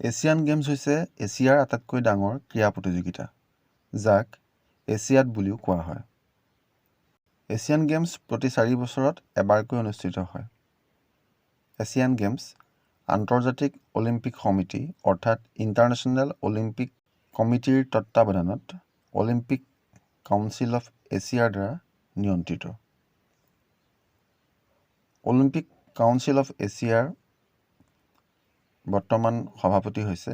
Asian games হৈছে এছিয়াৰ আটাইতকৈ ডাঙৰ ক্ৰীড়া প্ৰতিযোগিতা, যাক এছিয়াড বুলিও কোৱা হয়। এছিয়ান গেমছ প্ৰতি 4 বছৰত এবাৰকৈ অনুষ্ঠিত হয়। এছিয়ান গেমছ আন্তৰ্জাতিক অলিম্পিক সমিতি অৰ্থাৎ ইণ্টাৰনেশ্যনেল অলিম্পিক কমিটিৰ তত্বাৱধানত অলিম্পিক কাউন্সিল অফ এছিয়াৰ দ্বাৰা নিয়ন্ত্ৰিত। অলিম্পিক কাউন্সিল অফ এছিয়াৰ বৰ্তমান সভাপতি হৈছে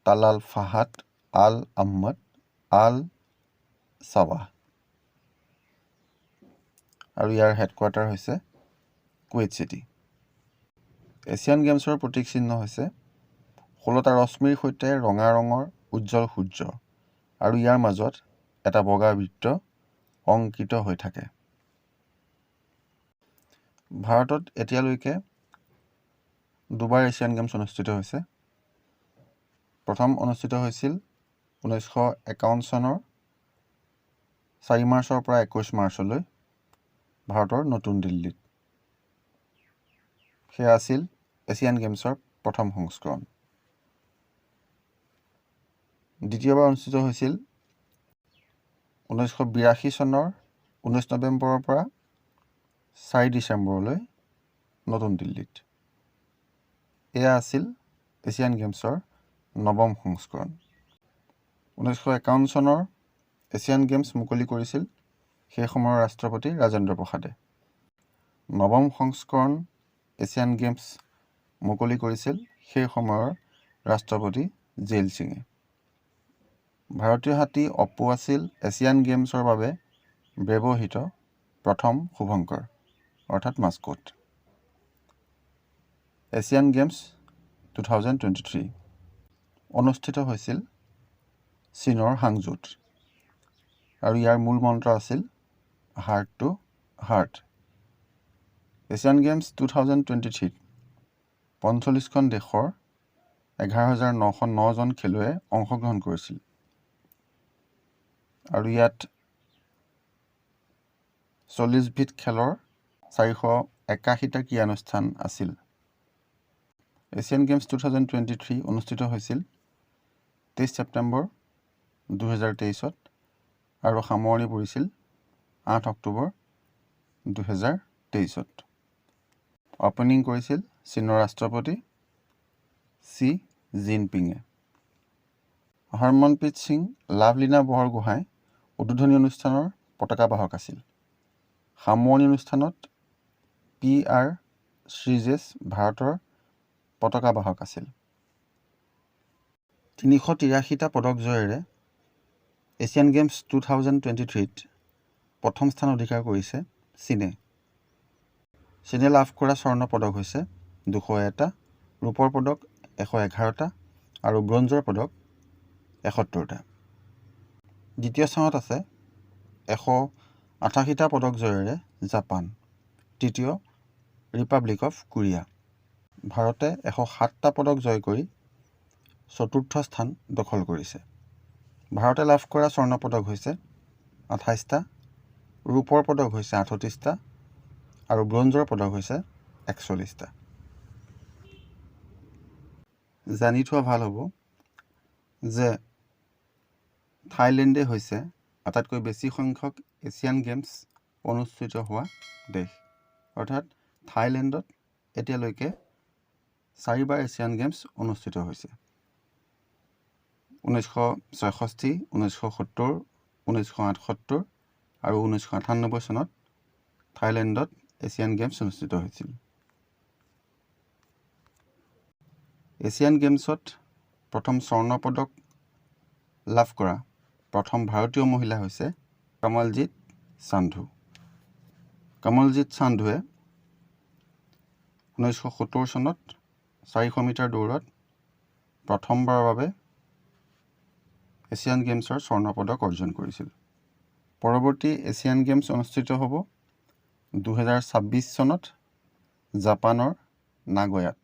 তালাল ফাহাদ আল আহমদ আল ছাবাহ আৰু ইয়াৰ হেডকোৱাৰ্টাৰ হৈছে কুৱেইট চিটি। এছিয়ান গেমছৰ প্ৰতীক চিহ্ন হৈছে 16টা ৰশ্মিৰ সৈতে ৰঙা ৰঙৰ উজ্জ্বল সূৰ্য আৰু ইয়াৰ মাজত এটা বগা বৃত্ত অংকিত হৈ থাকে। ভাৰতত এতিয়ালৈকে দুবাৰ এছিয়ান গেমছ অনুষ্ঠিত হৈছে। প্ৰথম অনুষ্ঠিত হৈছিল 1951 চনৰ 4 মাৰ্চৰ পৰা 21 মাৰ্চলৈ ভাৰতৰ নতুন দিল্লীত। সেয়া আছিল এছিয়ান গেমছৰ প্ৰথম সংস্কৰণ। দ্বিতীয়বাৰ অনুষ্ঠিত হৈছিল 1982 চনৰ 19 নৱেম্বৰৰ পৰা 4 ডিচেম্বৰলৈ নতুন দিল্লীত। এয়া আছিল এছিয়ান গেমছৰ নৱম সংস্কৰণ। 1951 চনৰ এছিয়ান গেমছ মুকলি কৰিছিল সেই সময়ৰ ৰাষ্ট্ৰপতি ৰাজেন্দ্ৰ প্ৰসাদে। নৱম সংস্কৰণ এছিয়ান গেমছ মুকলি কৰিছিল সেই সময়ৰ ৰাষ্ট্ৰপতি জেইল সিঙে। ভাৰতীয় হাতী অপ্পু আছিল এছিয়ান গেমছৰ বাবে ব্যৱহৃত প্ৰথম শুভঙ্কৰ অৰ্থাৎ মাস্কট। এছিয়ান গেমছ 2023 অনুষ্ঠিত হৈছিল চীনৰ হাংজুত আৰু ইয়াৰ মূল মন্ত্ৰ আছিল heart to heart. Asian Games 2023 45খন দেশৰ 11,909 জন খেলুৱৈয়ে অংশগ্ৰহণ কৰিছিল আৰু ইয়াত 40বিধ খেলৰ 481টা ক্ৰীড়ানুষ্ঠান আছিল। এছিয়ান গেমছ 2023 অনুষ্ঠিত হৈছিল 23 ছেপ্টেম্বৰ 2023 আৰু সামৰণি পৰিছিল 8 অক্টোবৰ 2023। অপেনিং কৰিছিল চীনৰ ৰাষ্ট্ৰপতি শ্বি জিনপিঙে। হৰমনপ্ৰীত সিং লাভলীনা বৰগোহাঁই উদ্বোধনী অনুষ্ঠানৰ পতাকা বাহক আছিল। সামৰণি অনুষ্ঠানত PR শ্ৰীজেশ ভাৰতৰ পতাকা বাহক আছিল। 383টা পদক জয়েৰে এছিয়ান গেমছ 2023ত প্ৰথম স্থান অধিকাৰ কৰিছে চীনে। চীনে লাভ কৰা স্বৰ্ণ পদক হৈছে 201টা, ৰূপৰ পদক 111টা আৰু ব্ৰঞ্জৰ পদক 71টা। দ্বিতীয় স্থানত আছে 188টা পদক জয়েৰে জাপান, তৃতীয় ৰিপাব্লিক অফ কোৰিয়া। ভাৰতে 107টা পদক জয় কৰি চতুৰ্থ স্থান দখল কৰিছে। ভাৰতে লাভ কৰা স্বৰ্ণ পদক হৈছে 28টা, ৰূপৰ পদক হৈছে 38টা আৰু ব্ৰঞ্জৰ পদক হৈছে 41টা। জানি থোৱা ভাল হ'ব যে থাইলেণ্ডে হৈছে আটাইতকৈ বেছি সংখ্যক এছিয়ান গেমছ অনুষ্ঠিত হোৱা দেশ, অৰ্থাৎ থাইলেণ্ডত এতিয়ালৈকে 4বাৰ এছিয়ান গেমছ অনুষ্ঠিত হৈছে। 1966, 1970, 1978 আৰু 1998 চনত থাইলেণ্ডত এছিয়ান গেমছ অনুষ্ঠিত হৈছিল। এছিয়ান গেমছত প্ৰথম স্বৰ্ণ পদক লাভ কৰা প্ৰথম ভাৰতীয় মহিলা হৈছে কমলজিৎ সান্ধু। কমলজিৎ সান্ধুৱে 1970 চনত 400 মিটাৰ দৌৰত প্ৰথমবাৰৰ বাবে এছিয়ান গেমছৰ স্বৰ্ণ পদক অৰ্জন কৰিছিল। পৰৱৰ্তী এছিয়ান গেমছ অনুষ্ঠিত হ'ব 2026 চনত জাপানৰ নাগোয়াত।